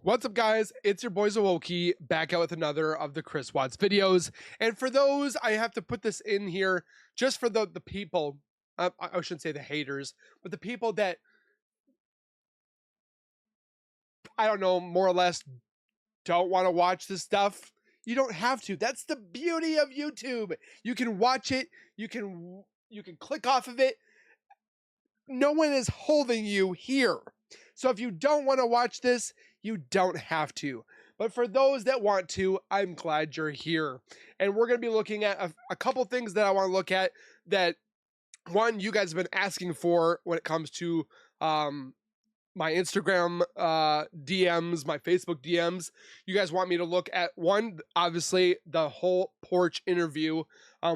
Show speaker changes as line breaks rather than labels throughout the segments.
What's up, guys? It's your boy Debunking back out with another of the Chris Watts videos. And for those, I have to put this in here just for the people, I shouldn't say the haters, but the people that, I don't know, more or less don't want to watch this stuff. You don't have to. That's the beauty of YouTube. You can watch it. You can click off of it. No one is holding you here. So if you don't want to watch this, you don't have to. But for those that want to, I'm glad you're here. And we're going to be looking at a couple things that I want to look at that, one, you guys have been asking for when it comes to my Instagram DMs, my Facebook DMs. You guys want me to look at, one, obviously, the whole Porch interview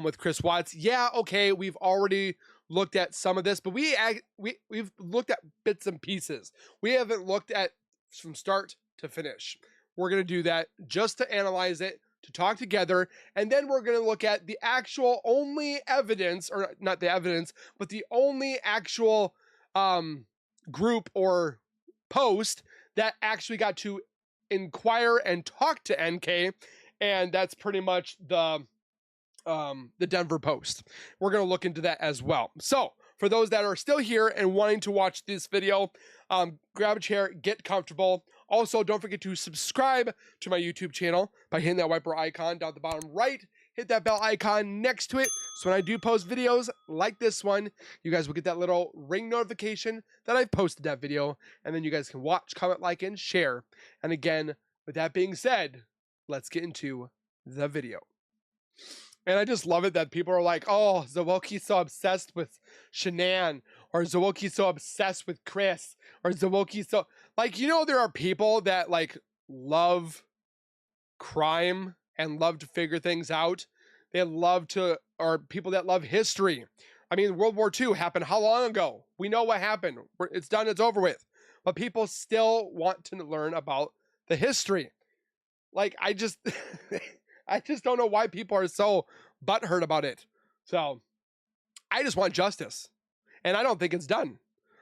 with Chris Watts. Yeah, okay, we've already looked at some of this, but we've looked at bits and pieces. We haven't looked at from start to finish. We're going to do that just to analyze it, to talk together, and then we're going to look at the actual only evidence, or not the evidence, but the only actual group or post that actually got to inquire and talk to NK, and that's pretty much the Denver Post. We're going to look into that as well. So for those that are still here and wanting to watch this video, grab a chair, get comfortable. Also, don't forget to subscribe to my YouTube channel by hitting that wiper icon down at the bottom right. Hit that bell icon next to it, so when I do post videos like this one, you guys will get that little ring notification that I've posted that video, and then you guys can watch, comment, like, and share. And again, with that being said, let's get into the video. And I just love it that people are like, oh, Debunking so obsessed with Shanann, or Debunking so obsessed with Chris, or Debunking so... Like, you know, there are people that, like, love crime and love to figure things out. They love to... Or people that love history. I mean, World War II happened how long ago? We know what happened. It's done, it's over with. But people still want to learn about the history. Like, I just... I just don't know why people are so butthurt about it. So I just want justice. And I don't think it's done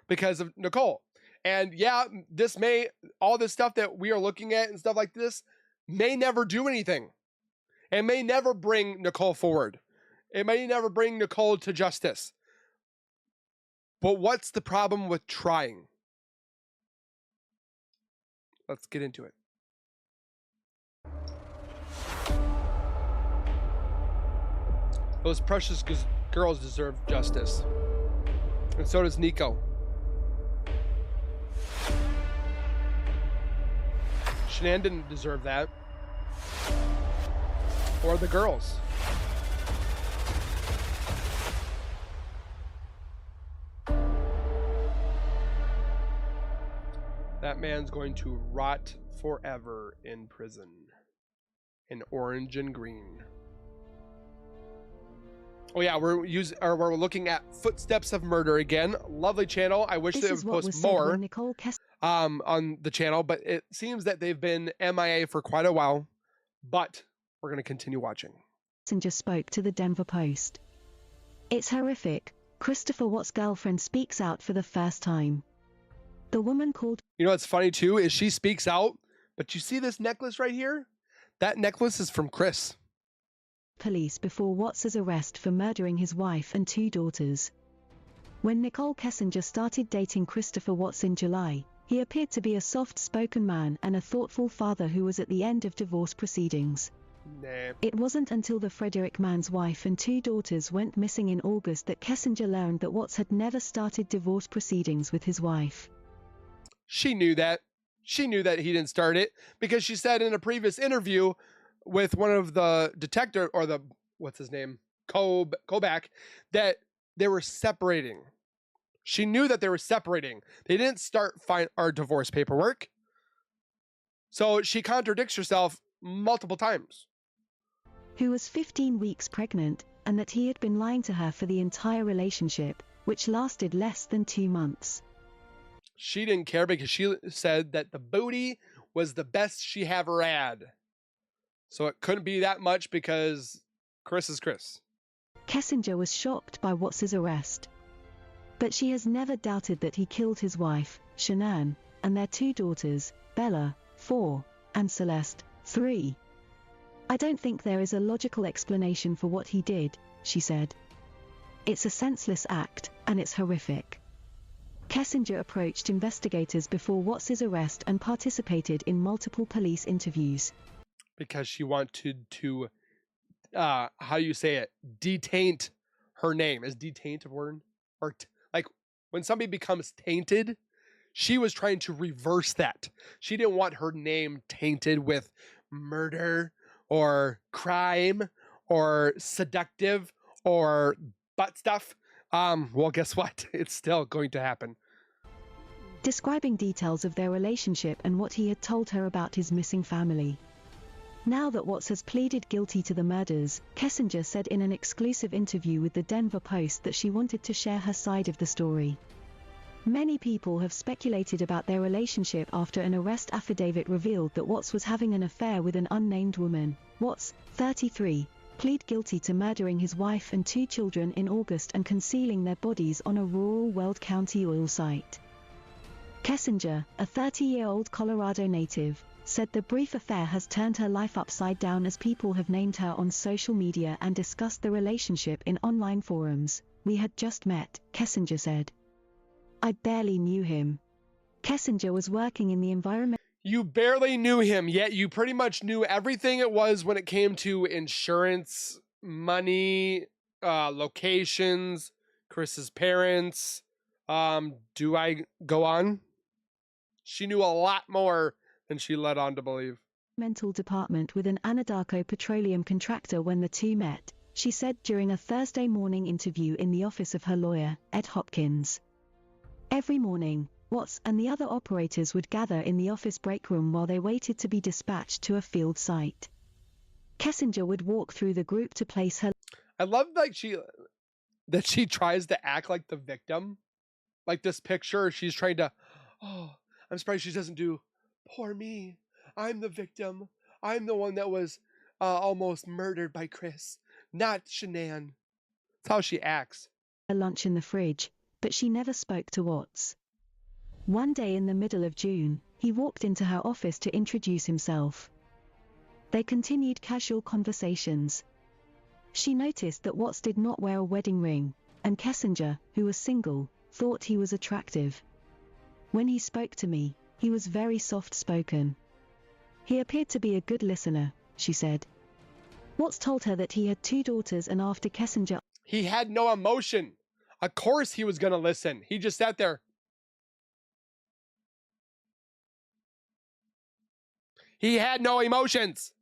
because of Nichol. And yeah, all this stuff that we are looking at and stuff like this may never do anything. It may never bring Nichol forward. It may never bring Nichol to justice. But what's the problem with trying? Let's get into it. Those precious girls deserve justice. And so does Nico. Shanann didn't deserve that. Or the girls. That man's going to rot forever in prison. In orange and green. Oh yeah, we're looking at Footsteps of Murder again. Lovely channel. I wish they would post more on the channel, but it seems that they've been MIA for quite a while. But we're going to continue watching.
Kessinger spoke to the Denver Post. It's horrific. Christopher Watts' girlfriend speaks out for the first time. The woman called...
You know what's funny too is she speaks out, but you see this necklace right here? That necklace is from Chris.
Police before Watts' arrest for murdering his wife and 2 daughters. When Nichol Kessinger started dating Christopher Watts in July, he appeared to be a soft-spoken man and a thoughtful father who was at the end of divorce proceedings.
Nah.
It wasn't until the Frederick man's wife and 2 daughters went missing in August that Kessinger learned that Watts had never started divorce proceedings with his wife.
She knew that. She knew that he didn't start it because she said in a previous interview with one of the detector, or the, what's his name? Kobach, that they were separating. She knew that they were separating. They didn't start our divorce paperwork. So she contradicts herself multiple times.
Who was 15 weeks pregnant, and that he had been lying to her for the entire relationship, which lasted less than 2 months.
She didn't care because she said that the booty was the best she ever had. So it couldn't be that much because Chris is Chris.
Kessinger was shocked by Watts' arrest. But she has never doubted that he killed his wife, Shanann, and their 2 daughters, Bella, 4, and Celeste, 3. I don't think there is a logical explanation for what he did, she said. It's a senseless act, and it's horrific. Kessinger approached investigators before Watts' arrest and participated in multiple police interviews.
Because she wanted to, how do you say it? Detaint her name. Is detaint a word? Or like when somebody becomes tainted, she was trying to reverse that. She didn't want her name tainted with murder or crime or seductive or butt stuff. Well, guess what? It's still going to happen.
Describing details of their relationship and what he had told her about his missing family. Now that Watts has pleaded guilty to the murders, Kessinger said in an exclusive interview with the Denver Post that she wanted to share her side of the story. Many people have speculated about their relationship after an arrest affidavit revealed that Watts was having an affair with an unnamed woman. Watts, 33, pleaded guilty to murdering his wife and 2 children in August and concealing their bodies on a rural Weld County oil site. Kessinger, a 30-year-old Colorado native, said the brief affair has turned her life upside down as people have named her on social media and discussed the relationship in online forums. We had just met, Kessinger said. I barely knew him. Kessinger was working in the environment.
You barely knew him, yet you pretty much knew everything it was when it came to insurance, money, locations, Chris's parents. Do I go on? She knew a lot more than she led on to believe.
Mental department with an Anadarko petroleum contractor when the two met, she said during a Thursday morning interview in the office of her lawyer, Ed Hopkins. Every morning, Watts and the other operators would gather in the office break room while they waited to be dispatched to a field site. Kessinger would walk through the group to place her.
I love that she tries to act like the victim. Like this picture, she's trying to, oh, I'm surprised she doesn't do, poor me. I'm the victim. I'm the one that was almost murdered by Chris, not Shanann. That's how she acts.
Lunch in the fridge, but she never spoke to Watts. One day in the middle of June, he walked into her office to introduce himself. They continued casual conversations. She noticed that Watts did not wear a wedding ring, and Kessinger, who was single, thought he was attractive. When he spoke to me, he was very soft-spoken. He appeared to be a good listener, she said. Watts told her that he had 2 daughters and after Kessinger...
He had no emotion. Of course he was going to listen. He just sat there. He had no emotions.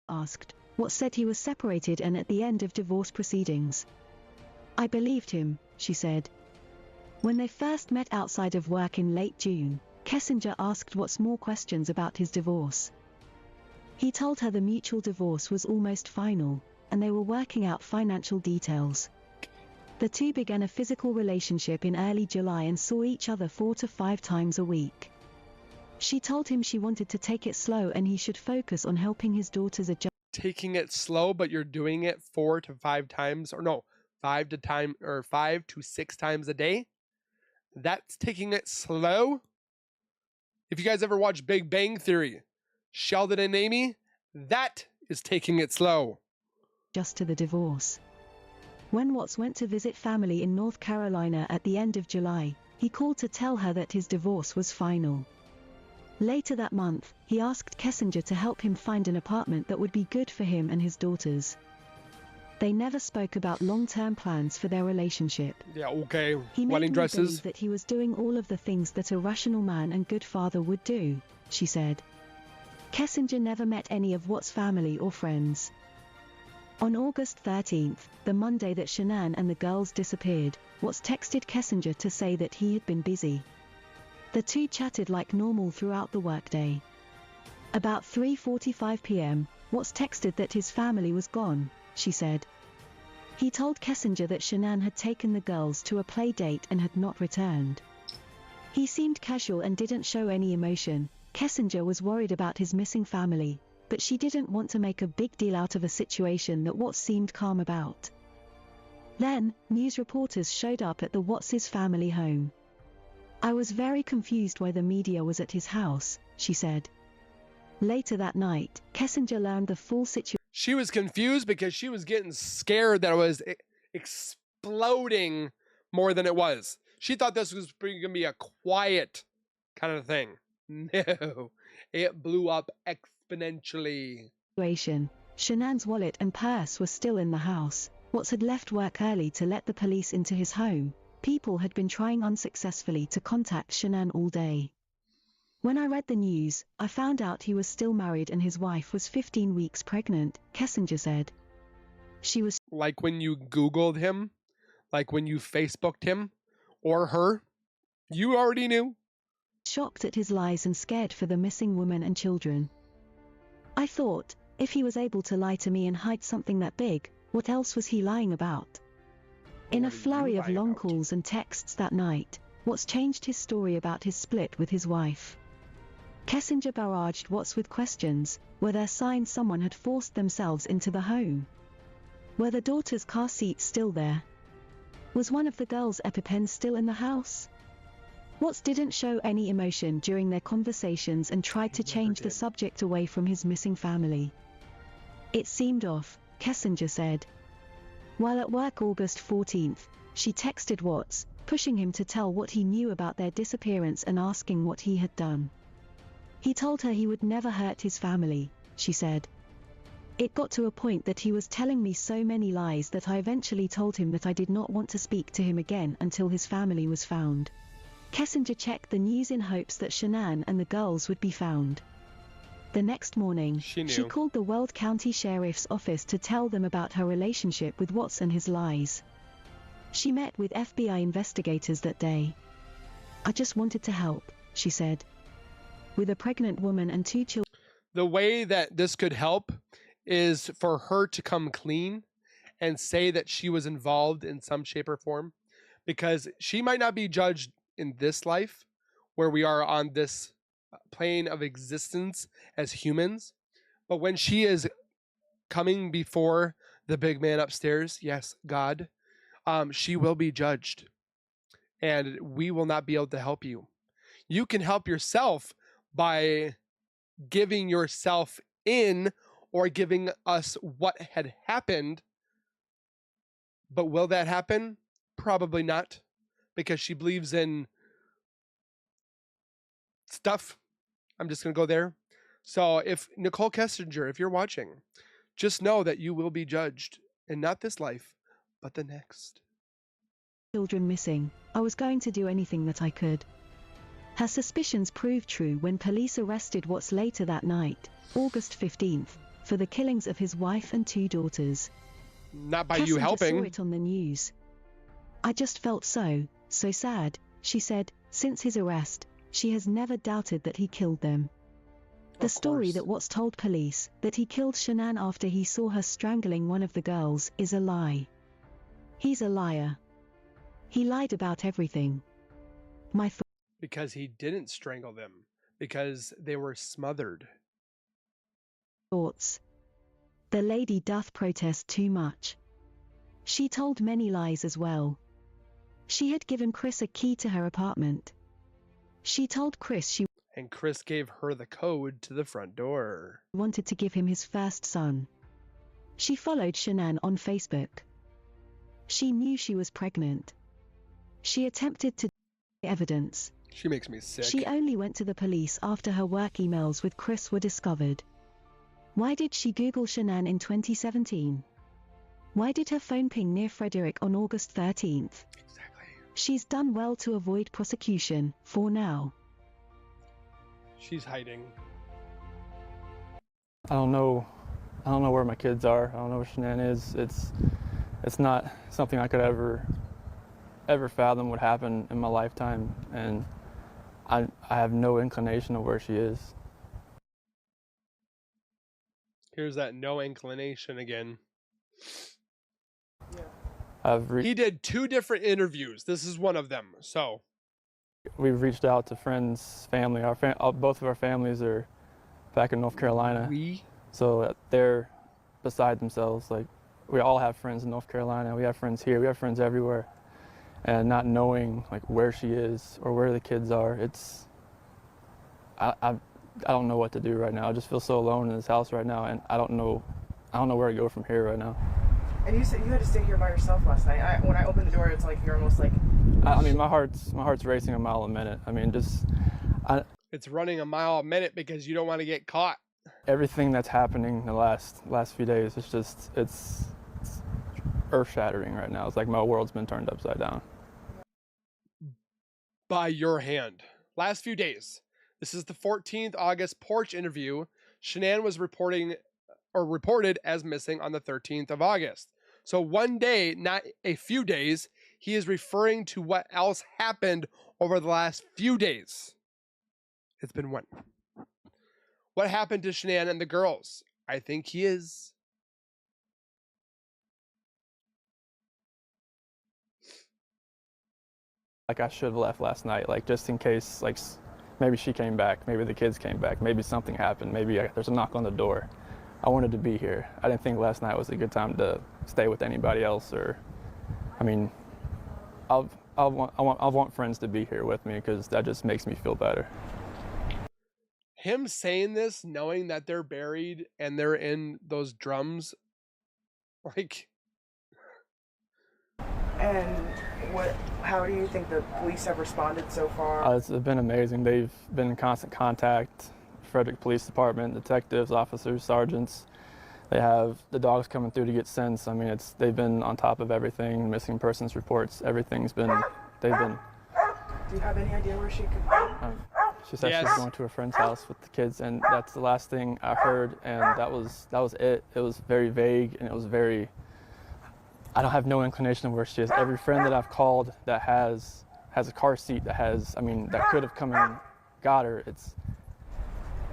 Asked. Watts said he was separated and at the end of divorce proceedings. I believed him, she said. When they first met outside of work in late June, Kessinger asked Watts more questions about his divorce. He told her the mutual divorce was almost final, and they were working out financial details. The two began a physical relationship in early July and saw each other 4 to 5 times a week. She told him she wanted to take it slow and he should focus on helping his daughters adjust.
Taking it slow, but you're doing it 4 to 5 times, or no, 5 to 6 times a day. That's taking it slow. If you guys ever watch Big Bang Theory, Sheldon and Amy, that is taking it slow.
Just to the divorce. When Watts went to visit family in North Carolina at the end of July, he called to tell her that his divorce was final. Later that month, he asked Kessinger to help him find an apartment that would be good for him and his daughters. They never spoke about long-term plans for their relationship.
Yeah, okay.
He made
Wedding
me
dresses.
believe that he was doing all of the things that a rational man and good father would do, she said. Kessinger never met any of Watts' family or friends. On August 13th, the Monday that Shanann and the girls disappeared, Watts texted Kessinger to say that he had been busy. The two chatted like normal throughout the workday. About 3:45 p.m., Watts texted that his family was gone, she said. He told Kessinger that Shanann had taken the girls to a play date and had not returned. He seemed casual and didn't show any emotion. Kessinger was worried about his missing family, but she didn't want to make a big deal out of a situation that Watts seemed calm about. Then, news reporters showed up at the Watts' family home. I was very confused why the media was at his house, she said. Later that night, Kessinger learned the full situation.
She was confused because she was getting scared that it was exploding more than it was. She thought this was going to be a quiet kind of thing. No, it blew up exponentially.
Shanann's wallet and purse were still in the house. Watts had left work early to let the police into his home. People had been trying unsuccessfully to contact Shanann all day. When I read the news, I found out he was still married and his wife was 15 weeks pregnant, Kessinger said. She was
like when you Googled him, like when you Facebooked him or her, you already knew.
Shocked at his lies and scared for the missing woman and children. I thought, if he was able to lie to me and hide something that big, what else was he lying about? In a flurry of long calls and texts that night, Watts changed his story about his split with his wife. Kessinger barraged Watts with questions. Were there signs someone had forced themselves into the home? Were the daughter's car seats still there? Was one of the girls' EpiPens still in the house? Watts didn't show any emotion during their conversations and tried to change the subject away from his missing family. It seemed off, Kessinger said. While at work August 14th, she texted Watts, pushing him to tell what he knew about their disappearance and asking what he had done. He told her he would never hurt his family, she said. It got to a point that he was telling me so many lies that I eventually told him that I did not want to speak to him again until his family was found. Kessinger checked the news in hopes that Shanann and the girls would be found. The next morning, she called the Weld County Sheriff's Office to tell them about her relationship with Watts and his lies. She met with FBI investigators that day. I just wanted to help, she said. With a pregnant woman and 2 children.
The way that this could help is for her to come clean and say that she was involved in some shape or form, because she might not be judged in this life where we are on this plane of existence as humans, but when she is coming before the big man upstairs, yes, God, she will be judged, and we will not be able to help you. You can help yourself by giving yourself in or giving us what had happened. But will that happen? Probably not, because she believes in stuff. I'm just going to go there. So if Nichol Kessinger, if you're watching, just know that you will be judged, and not this life, but the next.
Children missing. I was going to do anything that I could. Her suspicions proved true when police arrested Watts later that night, August 15th, for the killings of his wife and 2 daughters.
Not by
Kessinger
you helping.
saw it on the news. I just felt so sad, she said. Since his arrest, she has never doubted that he killed them. The story that Watts told police, that he killed Shanann after he saw her strangling one of the girls, is a lie. He's a liar. He lied about everything.
Because he didn't strangle them, because they were smothered.
Thoughts. The lady doth protest too much. She told many lies as well. She had given Chris a key to her apartment. She told Chris
and Chris gave her the code to the front door.
Wanted to give him his first son. She followed Shanann on Facebook. She knew she was pregnant. She attempted to evidence.
She makes me sick.
She only went to the police after her work emails with Chris were discovered. Why did she Google Shanann in 2017? Why did her phone ping near Frederick on August 13th?
Exactly.
She's done well to avoid prosecution, for now.
She's hiding.
I don't know where my kids are. I don't know where Shanann is. It's not something I could ever fathom would happen in my lifetime, and I have no inclination of where she is.
Here's that no inclination again.
He
did 2 different interviews. This is one of them. So
we've reached out to friends, family. Both of our families are back in North Carolina. So they're beside themselves. Like, we all have friends in North Carolina. We have friends here. We have friends everywhere. And not knowing like where she is or where the kids are, I don't know what to do right now. I just feel so alone in this house right now, and I don't know where to go from here right now.
And you said you had to stay here by yourself last night. When I opened the door, it's like you're almost like.
I mean, my heart's racing a mile a minute. I mean,
it's running a mile a minute because you don't want to get caught.
Everything that's happening the last few days, it's earth-shattering right now. It's like my world's been turned upside down.
By your hand. Last few days. This is the 14th August Porch interview. Shanann was reported as missing on the 13th of August. So one day, not a few days, he is referring to what else happened over the last few days. It's been one. What happened to Shanann and the girls? I think he is.
Like I should have left last night, like just in case, like maybe she came back, maybe the kids came back, maybe something happened, maybe there's a knock on the door. I wanted to be here. I didn't think last night was a good time to stay with anybody else, or, I mean, I want friends to be here with me because that just makes me feel better.
Him saying this, knowing that they're buried and they're in those drums, like.
And how do you think the police have responded so far?
It's been amazing. They've been in constant contact. Frederick Police Department, detectives, officers, sergeants. They have the dogs coming through to get scents. I mean, they've been on top of everything. Missing persons reports. They've been.
Do you have any idea where she could be?
She said she's going to her friend's house with the kids, and that's the last thing I heard. And that was it. It was very vague, and it was very. I don't have no inclination of where she is. Every friend that I've called that has a car seat that could have come and got her.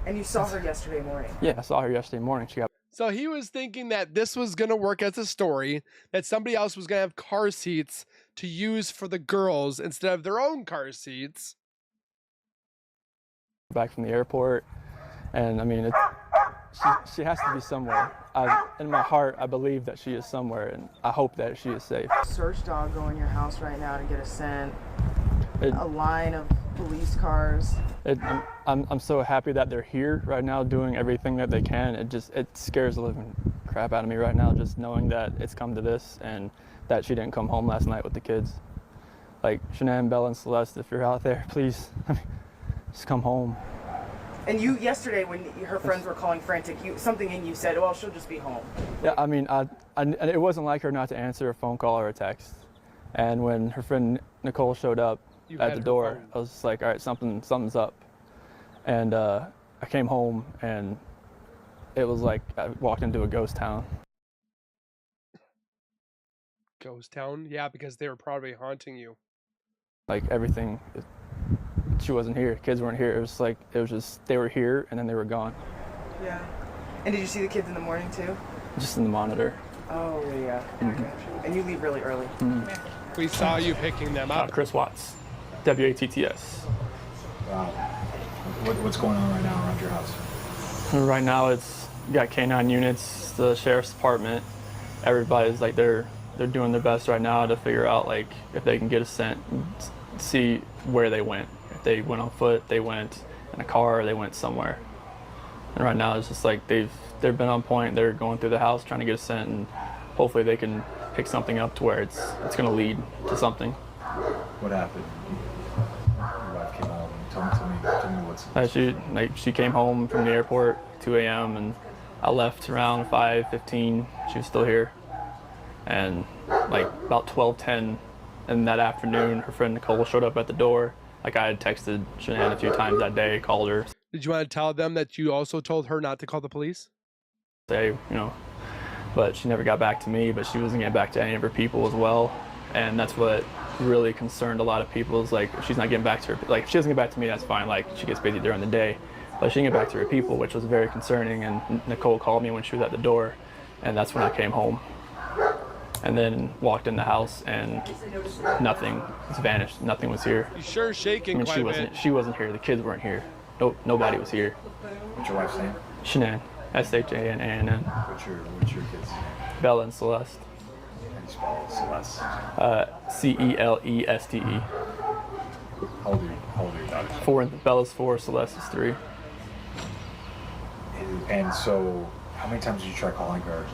And you saw her yesterday morning?
Yeah, I saw her yesterday morning.
So he was thinking that this was going to work as a story, that somebody else was going to have car seats to use for the girls instead of their own car seats.
Back from the airport, and I mean, she has to be somewhere. In my heart, I believe that she is somewhere, and I hope that she is safe.
Search dog go in your house right now to get a scent. A line of police cars.
I'm so happy that they're here right now doing everything that they can. It scares the living crap out of me right now just knowing that it's come to this and that she didn't come home last night with the kids. Like Shanann, Bella, and Celeste, if you're out there, please, just come home.
And you, yesterday when her friends were calling frantic, something in you said, well, she'll just be home.
Yeah, I mean, it wasn't like her not to answer a phone call or a text. And when her friend Nichol showed up at the door, I was just like, all right, something's up. And I came home, and it was like I walked into a ghost town.
Ghost town? Yeah, because they were probably haunting you.
Like everything, she wasn't here. Kids weren't here. It was just they were here and then they were gone.
Yeah. And did you see the kids in the morning too?
Just in the monitor.
Oh yeah. Mm-hmm. Okay. And you leave really early.
Mm-hmm.
We saw you picking them up.
Chris Watts, WATTS.
Wow. What's going on right now around your house?
Right now, you got K9 units, the sheriff's department. Everybody's like they're doing their best right now to figure out like if they can get a scent, see where they went. If they went on foot, they went in a car, or they went somewhere. And right now, it's just like they've been on point. They're going through the house trying to get a scent, and hopefully they can pick something up to where it's going to lead to something.
What happened? Your wife came home. Tell me what's.
She came home from the airport 2 a.m. and I left around 5:15. She was still here, and like about 12:10 in that afternoon, her friend Nichol showed up at the door. Like I had texted Shanann a few times that day, called her.
Did you want to tell them that you also told her not to call the police?
But she never got back to me, but she wasn't getting back to any of her people as well. And that's what really concerned a lot of people is like, if she's not getting back to her, like if she doesn't get back to me, that's fine. Like she gets busy during the day, but she didn't get back to her people, which was very concerning. And Nichol called me when she was at the door, and that's when I came home. And then walked in the house and nothing has vanished. Nothing was here.
You sure shaking quite a bit.
She wasn't here. The kids weren't here. Nope, nobody was here.
What's your wife's name?
Shanann, SHANANN.
What's your kids' name?
Bella and Celeste.
How do you spell Celeste?
CELESTE.
How old are your daughters?
4. Bella's 4. Celeste is 3.
And so, how many times did you try calling her?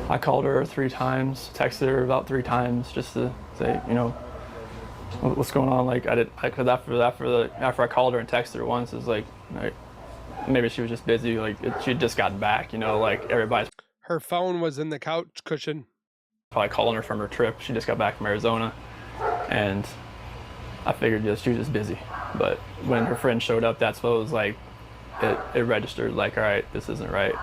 I called her 3 times, texted her about 3 times just to say, you know, what's going on. Like because after I called her and texted her once, it was like maybe she was just busy. Like she'd just gotten back, you know, like everybody's.
Her phone was in the couch cushion.
Probably calling her from her trip. She just got back from Arizona, and I figured she was just busy. But when her friend showed up, that's what it was like. It registered like, all right, this isn't right.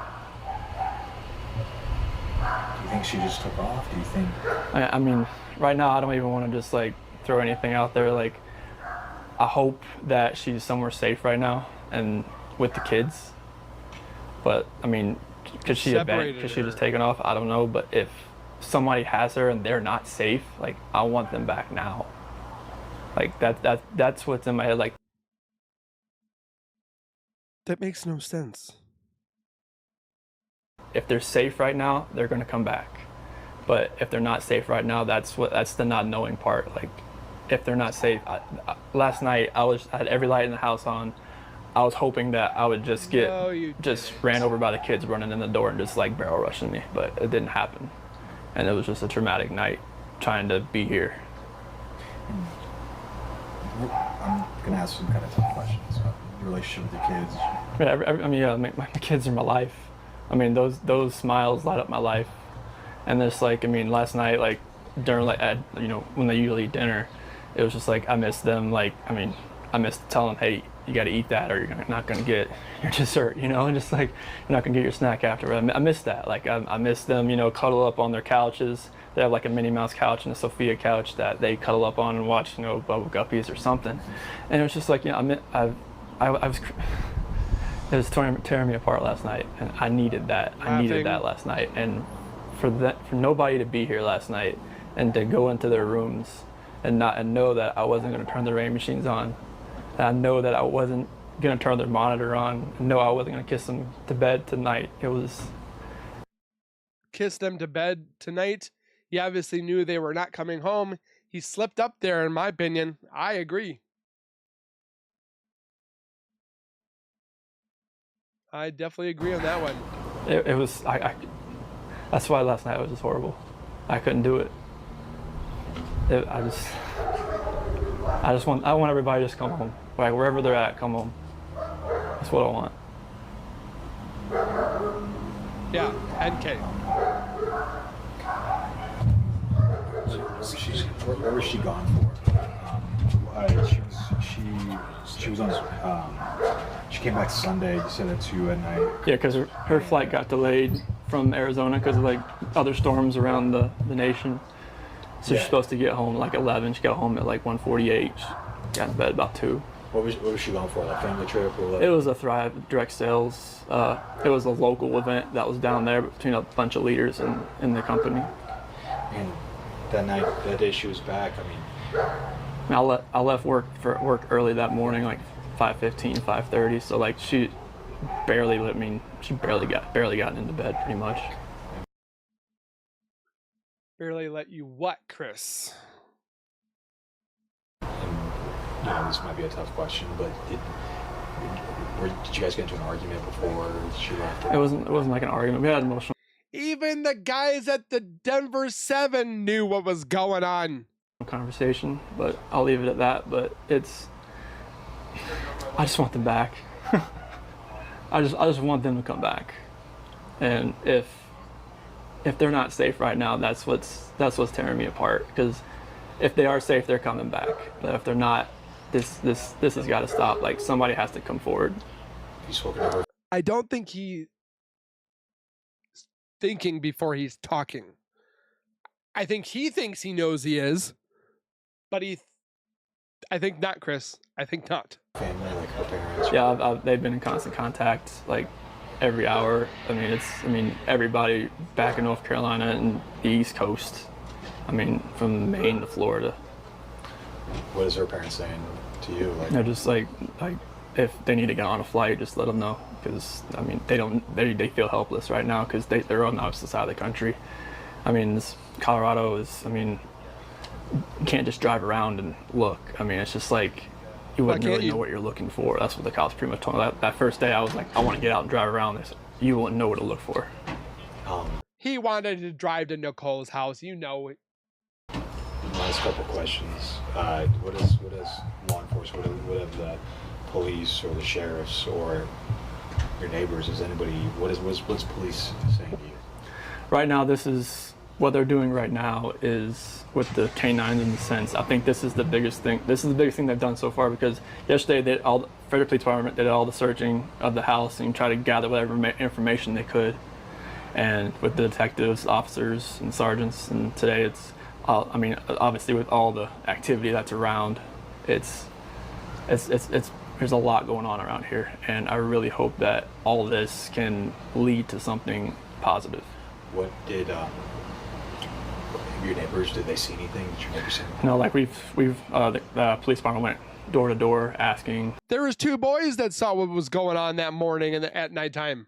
Do you think she just took off? Do you think?
I mean, right now I don't even want to just like throw anything out there. Like, I hope that she's somewhere safe right now and with the kids. But I mean, could she just taken off? I don't know. But if somebody has her and they're not safe, like I want them back now. Like that's what's in my head. Like,
that makes no sense.
If they're safe right now, they're gonna come back. But if they're not safe right now, that's the not knowing part. Like, if they're not safe, last night I had every light in the house on. I was hoping that I would just ran over by the kids running in the door and just like barrel rushing me, but it didn't happen. And it was just a traumatic night trying to be here.
I'm gonna ask some kind of tough questions about your relationship with the kids.
Yeah, my kids are my life. I mean, those smiles light up my life. And just like, I mean, last night, like during when they usually eat dinner, it was just like I missed them. Like, I mean, I missed telling them, hey, you got to eat that or you're not gonna get your dessert, you know, and just like you're not gonna get your snack after. I missed that. Like I missed them, you know, cuddle up on their couches. They have like a Minnie Mouse couch and a Sophia couch that they cuddle up on and watch, you know, Bubble Guppies or something. And it was just like, you know, it was tearing me apart last night, and I needed that. I needed that last night, and for nobody to be here last night and to go into their rooms and know that I wasn't going to turn the rain machines on, and I know that I wasn't going to turn their monitor on, and know I wasn't going to kiss them to bed tonight. It was
kiss them to bed tonight. He obviously knew they were not coming home. He slipped up there, in my opinion. I agree. I definitely agree on that one.
It was that's why last night was just horrible. I couldn't do it. I want everybody to just come home. Like wherever they're at, come home. That's what I want.
Yeah, NK.
Where was she gone for? She was on. She came back Sunday. You said at 2 at night.
Yeah, because her flight got delayed from Arizona because of like other storms around the nation. So she's supposed to get home like 11. She got home at like 1:48. She got in bed about 2.
What was she going for? Like family trip or what?
It was a Thrive direct sales. It was a local event that was down there between a bunch of leaders in the company.
And that day she was back. I mean,
I left work early that morning, like 5:15, 5:30. So like she barely got into bed pretty much.
Barely let you what, Chris?
And you know, this might be a tough question, but did you guys get into an argument before she left?
It wasn't like an argument. We had emotional.
Even the guys at the Denver 7 knew what was going on.
Conversation, but I'll leave it at that. But I just want them back. I just want them to come back. And if they're not safe right now, that's what's tearing me apart. Because if they are safe, they're coming back. But if they're not, this has got to stop. Like somebody has to come forward.
You spoken to her?
I don't think he's thinking before he's talking. I think he thinks he knows he is, but I think not, Chris. I think not.
Family, like her parents.
Yeah, they've been in constant contact, like every hour. I mean, everybody back in North Carolina and the East Coast. I mean, from Maine to Florida.
What is her parents saying to you? Like,
they're just like if they need to get on a flight, just let them know. Because I mean, they feel helpless right now because they're on the opposite side of the country. I mean, Colorado is. I mean, you can't just drive around and look. I mean, it's just like you wouldn't really know what you're looking for. That's what the cops pretty much told me. That first day, I was like, I want to get out and drive around this. You wouldn't know what to look for.
He wanted to drive to Nicole's house. You know it.
Last couple questions. What is law enforcement? What have the police or the sheriffs or your neighbors? Is anybody? What's police saying to you?
Right now, this is what they're doing right now is with the canines in the sense. I think this is the biggest thing. This is the biggest thing they've done so far because yesterday Frederick Police Department did all the searching of the house and tried to gather whatever information they could. And with the detectives, officers, and sergeants, and today it's, I mean, obviously with all the activity that's around, there's a lot going on around here, and I really hope that all of this can lead to something positive.
What did your neighbors? Did they see anything? Did your neighbors see anything?
No, like the police department went door to door asking.
There was 2 boys that saw what was going on that morning and at nighttime.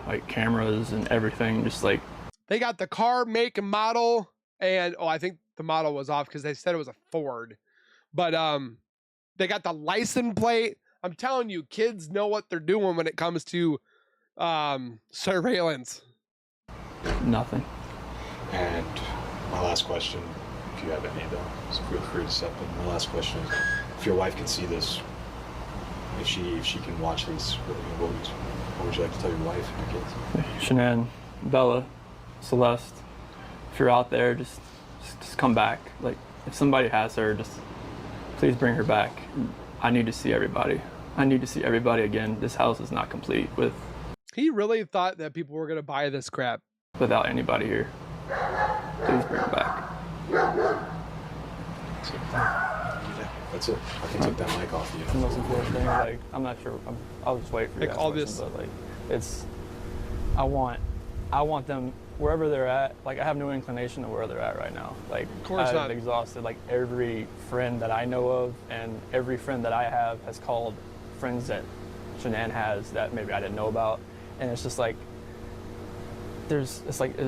Like cameras and everything, just like.
They got the car, make, and model, and I think the model was off because they said it was a Ford. But they got the license plate. I'm telling you, kids know what they're doing when it comes to surveillance.
Nothing.
And my last question, if you have any though, so feel free to step in. My last question is, if your wife can see this, if she can watch these, what would you like to tell your wife and your kids?
Shanann, Bella, Celeste, if you're out there, just come back. Like, if somebody has her, just please bring her back. I need to see everybody. I need to see everybody again. This house is not complete
He really thought that people were going to buy this crap.
Without anybody here. Please bring her back.
That's it. I can take that mic off you.
The most important thing, like, I'm not sure. I'll just wait for you.
Like all this.
But like, I want them wherever they're at. Like, I have no inclination of where they're at right now. Like,
of course
I've
not.
exhausted like every friend that I know of, and every friend that I have has called friends that Shanann has that maybe I didn't know about, and it's just like it's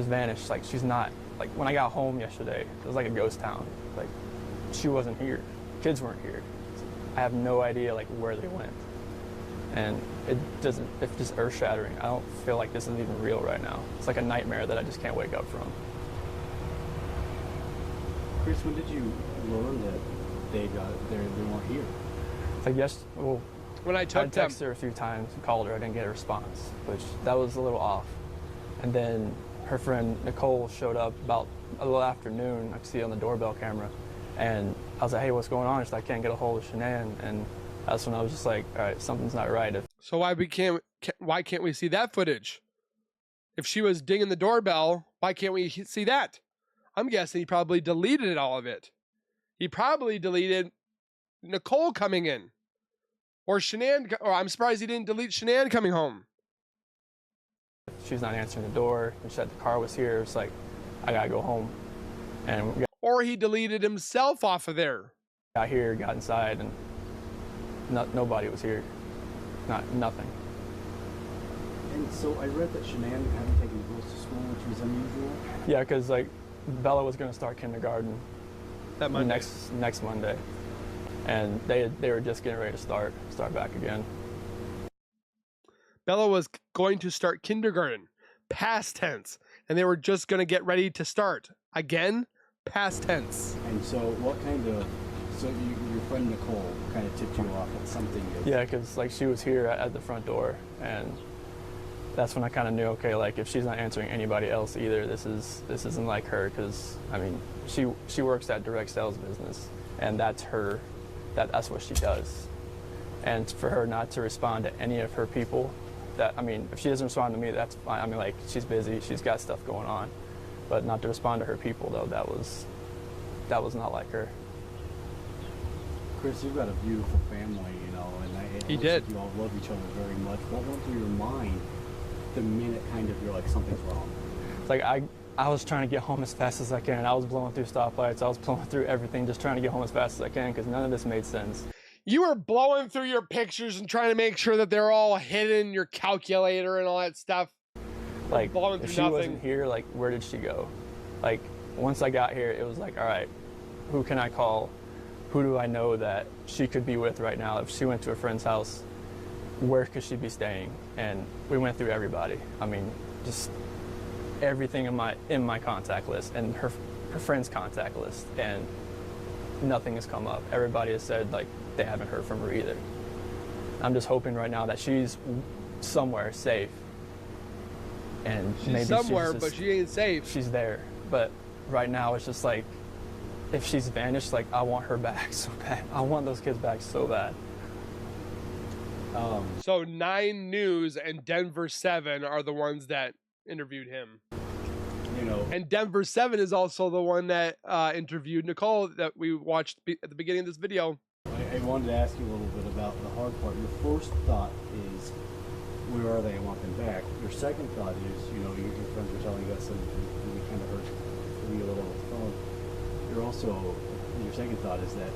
vanished. Like, she's not. Like, when I got home yesterday, it was like a ghost town. Like, she wasn't here. Kids weren't here. I have no idea like where they went, and it's just earth-shattering. I don't feel like this is even real right now. It's like a nightmare that I just can't wake up from.
Chris, when did you learn that they weren't here?
Like,
when I
texted her a few times and called her, I didn't get a response, which that was a little off. And then her friend Nicole showed up about a little afternoon. I could see it on the doorbell camera. And I was like, hey, what's going on? She's like, I can't get a hold of Shanann. And that's when I was just like, all right, something's not right.
So why can't we see that footage? If she was dinging the doorbell, why can't we see that? I'm guessing he probably deleted all of it. He probably deleted Nicole coming in. Or Shanann, or I'm surprised he didn't delete Shanann coming home.
She's not answering the door, and she said the car was here. It's like, I gotta go home. And
or he deleted himself off of there.
Got here, got inside, and nobody was here. Nothing.
And so I read that Shanann hadn't taken the girls to school, which was unusual.
Yeah, because like Bella was gonna start kindergarten
that Monday.
Next Monday, and they were just getting ready to start back again.
Bella was going to start kindergarten, past tense, and they were just going to get ready to start again, past tense.
And so your friend Nicole kind of tipped you off at something.
Yeah, because like she was here at the front door, and that's when I kind of knew, okay, like if she's not answering anybody else either, this isn't like her. Because I mean, she works at direct sales business, and that's what she does. And for her not to respond to any of her people. I mean, if she doesn't respond to me, that's fine. I mean, like, she's busy, she's got stuff going on. But not to respond to her people, though, that was not like her.
Chris, you've got a beautiful family, and
he did.
Like you all love each other very much. What went through your mind the minute kind of you're like, something's wrong?
It's like I was trying to get home as fast as I can. I was blowing through stoplights. I was blowing through everything, just trying to get home as fast as I can, because none of this made sense.
You were blowing through your pictures and trying to make sure that they're all hidden, your calculator and all that stuff.
Like,
blowing through
if she
nothing.
wasn't here, like, where did she go? Like, once I got here, it was like, all right, who can I call? who do I know that she could be with right now? If she went to a friend's house, where could she be staying? And we went through everybody. I mean, just everything in my contact list and her friend's contact list, and nothing has come up. Everybody has said like they haven't heard from her either. I'm just hoping right now that she's somewhere safe. And
she's
maybe
somewhere,
she's just,
but she ain't safe.
She's there, but right now it's just like, if she's vanished, like I want her back so bad. I want those kids back so bad.
So 9 News and Denver 7 are the ones that interviewed him.
You know,
and Denver 7 is also the one that interviewed Nichol that we watched at the beginning of this video.
I wanted to ask you a little bit about the hard part. Your first thought is, where are they? I want them back. Your second thought is, you know, your friends were telling us, and we kind of heard you a little on the phone. You're also, your second thought is that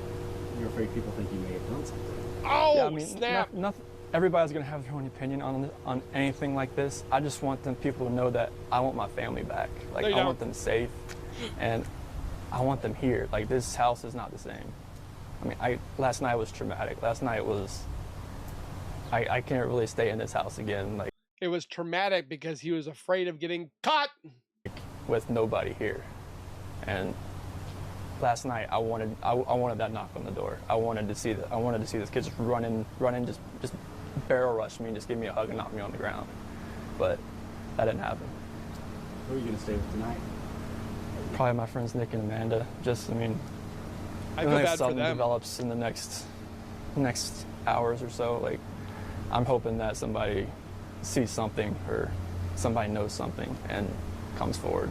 you're afraid people think you may have done something.
Oh,
yeah, I mean,
snap!
Everybody's gonna have their own opinion on anything like this. I just want people to know that I want my family back. Like I want them safe, and I want them here. Like this house is not the same. I mean, last night was traumatic. Last night was, I can't really stay in this house again. Like
it was traumatic because he was afraid of getting caught
with nobody here, and last night I wanted that knock on the door. I wanted to see that. I wanted to see this kid just running, just barrel rush me and just give me a hug and knock me on the ground. But that didn't happen.
Who are you gonna stay with tonight?
Probably my friends Nick and Amanda. Just, I mean,
I feel bad for
something
them.
develops in the next hours or so. Like, I'm hoping that somebody sees something or somebody knows something and comes forward.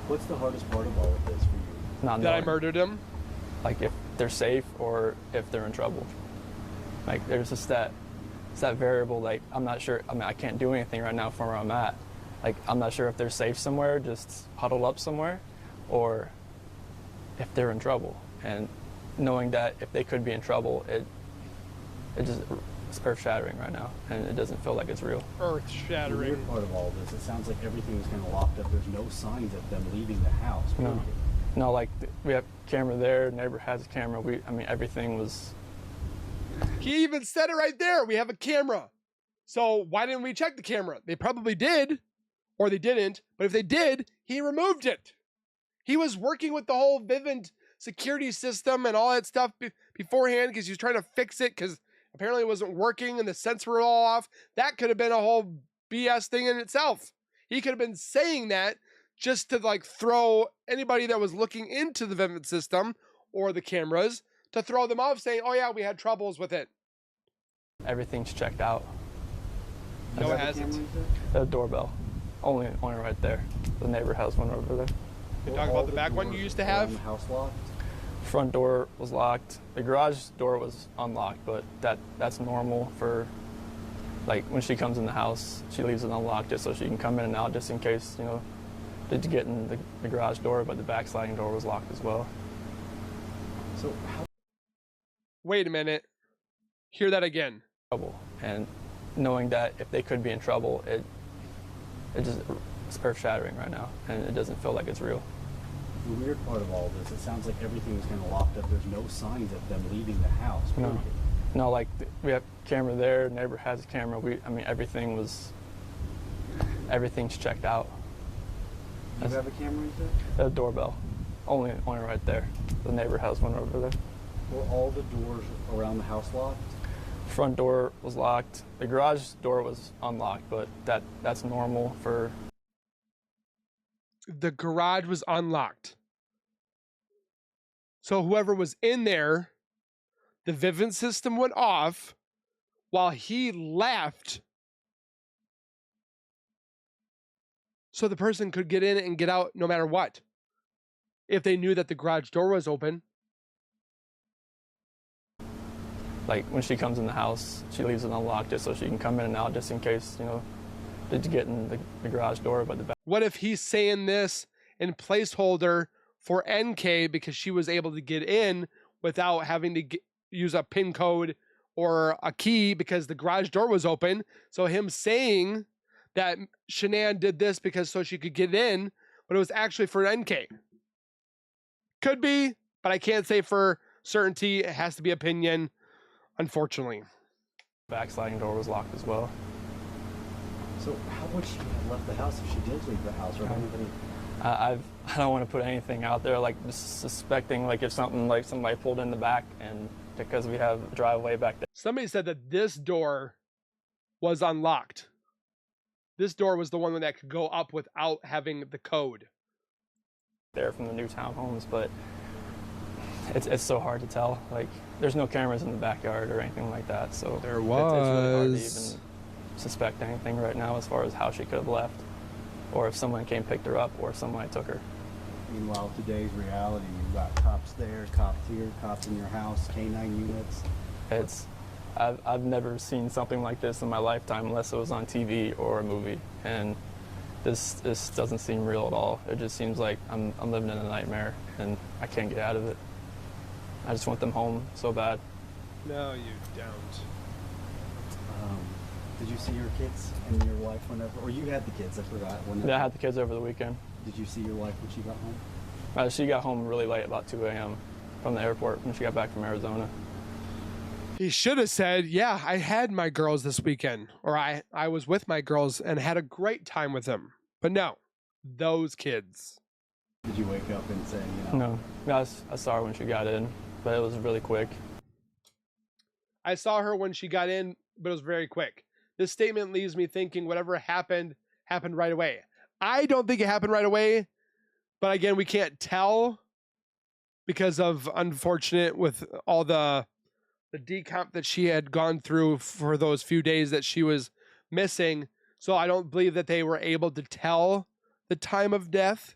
What's the hardest part of all of this for you?
Not
that
knowing,
I murdered him.
like, if they're safe or if they're in trouble. Like, there's just that variable. Like, I'm not sure. I mean, I can't do anything right now from where I'm at. Like, I'm not sure if they're safe somewhere, just huddled up somewhere, or if they're in trouble. And knowing that if they could be in trouble, it's earth-shattering right now, and it doesn't feel like it's real.
The
Earth-shattering.
weird part of all this, it sounds like everything's kind of locked up. There's no signs of them leaving the house.
No. No, like we have camera there. Neighbor has a camera. I mean, everything was.
He even said it right there. We have a camera. So why didn't we check the camera? They probably did, or they didn't. But if they did, he removed it. He was working with the whole Vivint security system and all that stuff beforehand because he was trying to fix it because apparently it wasn't working and the sensor were all off. That could have been a whole BS thing in itself. He could have been saying that just to like throw anybody that was looking into the Vivint system or the cameras to throw them off saying, oh yeah, we had troubles with it.
Everything's checked out.
No, it hasn't.
The doorbell, only right there. The neighbor has one over there.
You talk about the back one you used to have?
The house locked?
Front door was locked. The garage door was unlocked, but that's normal for, like, when she comes in the house, she leaves it unlocked just so she can come in and out just in case, you know, to get in the garage door, but the back sliding door was locked as well.
So how?
Wait a minute. Hear that again.
Trouble. And knowing that if they could be in trouble, it's earth-shattering right now, and it doesn't feel like it's real.
The weird part of all this, it sounds like everything's kind of locked up. There's no signs of them leaving the house.
No. No, like we have camera there. Neighbor has a camera. I mean, everything's checked out.
You have a camera, you said?
The doorbell, only right there. The neighbor has one over there.
Were all the doors around the house locked?
Front door was locked. The garage door was unlocked, but that's normal for.
The garage was unlocked. So whoever was in there, the Vivint system went off while he left. So the person could get in and get out no matter what. If they knew that the garage door was open.
Like when she comes in the house, she leaves it unlocked just so she can come in and out just in case, you know, to get in the garage door, but the back.
What if he's saying this in placeholder for NK because she was able to get in without having to use a PIN code or a key because the garage door was open? So him saying that Shanann did this because so she could get in, but it was actually for NK. Could be, but I can't say for certainty. It has to be opinion, unfortunately.
Backsliding door was locked as well.
So how would she have left the house if she did leave the house, or anybody?
I don't want to put anything out there, like just suspecting, like if something, like somebody pulled in the back, and because we have a driveway back there.
Somebody said that this door was unlocked. This door was the one that could go up without having the code.
There from the new townhomes, but it's so hard to tell. Like, there's no cameras in the backyard or anything like that, so
There
it's really hard to
was.
even suspect anything right now as far as how she could have left, or if someone came picked her up, or if somebody took her.
Meanwhile, today's reality, you've got cops there, cops here, cops in your house, K-9 units.
I've never seen something like this in my lifetime unless it was on TV or a movie, and this doesn't seem real at all. It just seems like I'm living in a nightmare and I can't get out of it. I just want them home so bad.
No, you don't.
Did you see your kids and your wife whenever, or you had the kids, I forgot. Whenever,
Yeah, I had the kids over the weekend.
Did you see your wife when she got home?
She got home really late, about 2 a.m. from the airport when she got back from Arizona.
He should have said, yeah, I had my girls this weekend, or I was with my girls and had a great time with them. But no, those kids.
Did you wake up and say, you know?
No, I saw her when she got in, but it was really quick.
I saw her when she got in, but it was very quick. This statement leaves me thinking whatever happened right away. I don't think it happened right away, but again, we can't tell because of unfortunate with all the decomp that she had gone through for those few days that she was missing. So I don't believe that they were able to tell the time of death.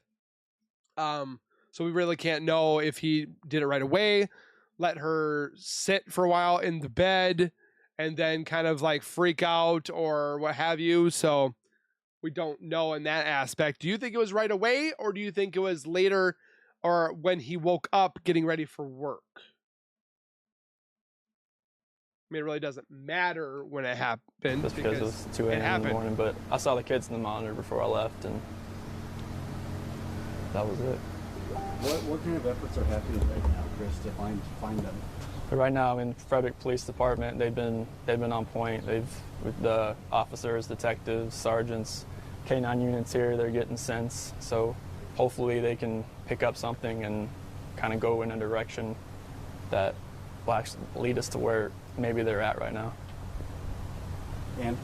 So we really can't know if he did it right away, let her sit for a while in the bed, and then kind of like freak out or what have you. So we don't know in that aspect. Do you think it was right away, or do you think it was later or when he woke up getting ready for work? I mean, it really doesn't matter when it happened.
Just because it was 2 a.m. in the morning, but I saw the kids in the monitor before I left, and that was it.
What kind of efforts are happening right now, Chris, to find them?
But right now, in Frederick Police Department, they've been on point. With the officers, detectives, sergeants, K-9 units here, they're getting sense. So hopefully they can pick up something and kind of go in a direction that will actually lead us to where maybe they're at right now.
And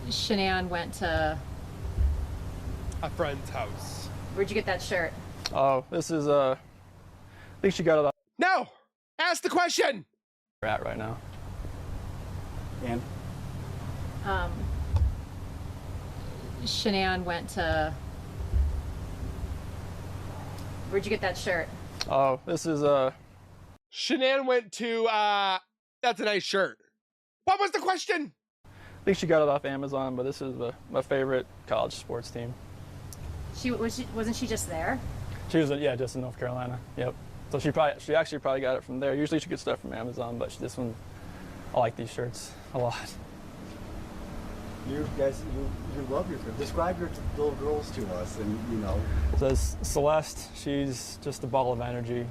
Shanann went to
A friend's house.
Where'd you get that shirt?
Oh, this is I think she got it off.
No! Ask the question!
We're at right now.
And
Shanann went to Where'd you get that shirt?
Oh, this is
Shanann went to, that's a nice shirt. What was the question?
I think she got it off Amazon, but this is my favorite college sports team.
Wasn't she just there?
She was, yeah, just in North Carolina. Yep. So she actually probably got it from there. Usually she gets stuff from Amazon, but this one, I like these shirts a lot.
you guys, you love your girls. Describe your little girls to us, and you know.
So Celeste, she's just a ball of energy.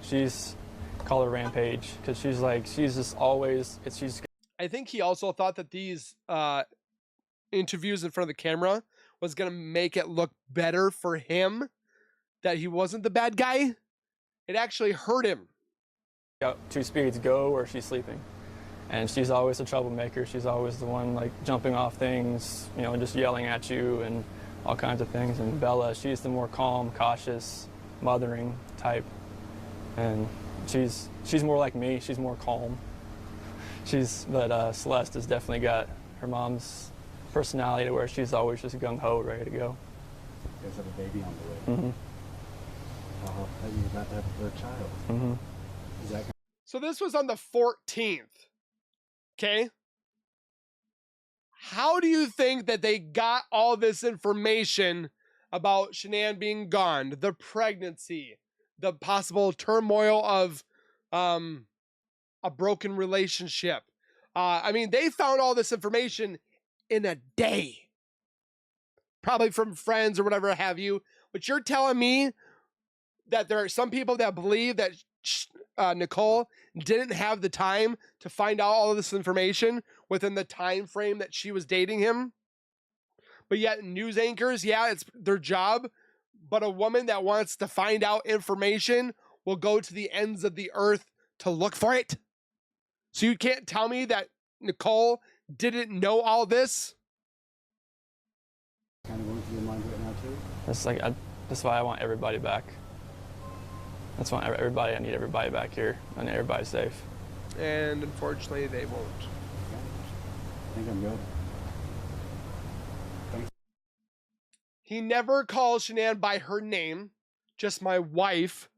Call her Rampage, because she's just always,
I think he also thought that these interviews in front of the camera was going to make it look better for him, that he wasn't the bad guy. It actually hurt him.
got 2 speeds, go or she's sleeping. And she's always a troublemaker. She's always the one like jumping off things, you know, and just yelling at you and all kinds of things. And Bella, she's the more calm, cautious, mothering type. And she's more like me. She's more calm. But Celeste has definitely got her mom's personality to where she's always just gung-ho, ready to go.
You guys have a baby on the way.
Mm-hmm.
You're about to have a third child.
Mm-hmm.
Is that
So this was on the 14th. Okay? How do you think that they got all this information about Shanann being gone, the pregnancy, the possible turmoil of a broken relationship? I mean, they found all this information in a day. Probably from friends or whatever have you. But you're telling me that there are some people that believe that Nichol didn't have the time to find out all of this information within the time frame that she was dating him. But yet news anchors, yeah, it's their job. But a woman that wants to find out information will go to the ends of the earth to look for it. So you can't tell me that Nichol didn't know all this.
Kind of going through your mind right now too?
That's why I want everybody back. That's why everybody. I need everybody back here. I need everybody safe.
And unfortunately, they won't.
Okay. I think I'm good. Thanks.
He never calls Shanann by her name, just my wife.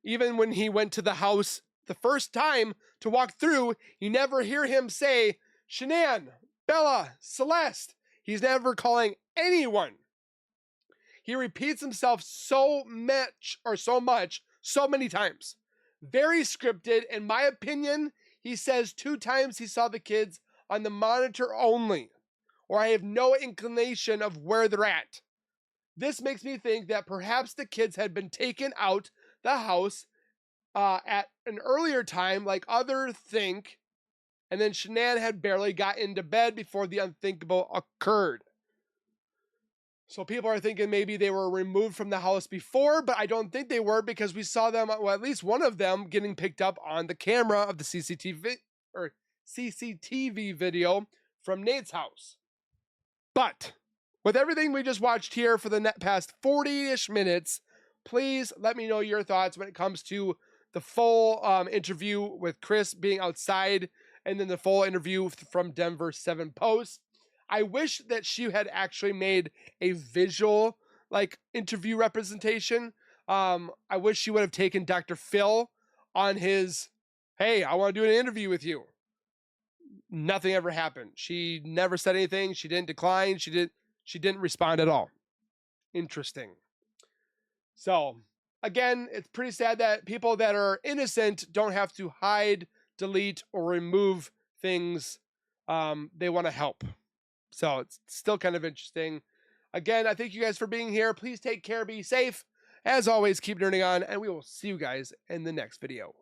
Even when he went to the house the first time to walk through, you never hear him say, Shanann, Bella, Celeste. He's never calling anyone. He repeats himself so many times. Very scripted. In my opinion, he says 2 times he saw the kids on the monitor only, or I have no inclination of where they're at. This makes me think that perhaps the kids had been taken out the house at an earlier time, like others think, and then Shanann had barely got into bed before the unthinkable occurred. So people are thinking maybe they were removed from the house before, but I don't think they were, because we saw them, well, at least one of them, getting picked up on the camera of the CCTV video from Nate's house. But with everything we just watched here for the past 40-ish minutes, please let me know your thoughts when it comes to the full interview with Chris being outside, and then the full interview from Denver 7 Post. I wish that she had actually made a visual interview representation. I wish she would have taken Dr. Phil on his, hey, I want to do an interview with you. Nothing ever happened. She never said anything. She didn't decline. She didn't respond at all. Interesting. So again, it's pretty sad that people that are innocent don't have to hide, delete, or remove things they want to help. So it's still kind of interesting. Again, I thank you guys for being here. Please take care, be safe. As always, keep nerding on, and we will see you guys in the next video.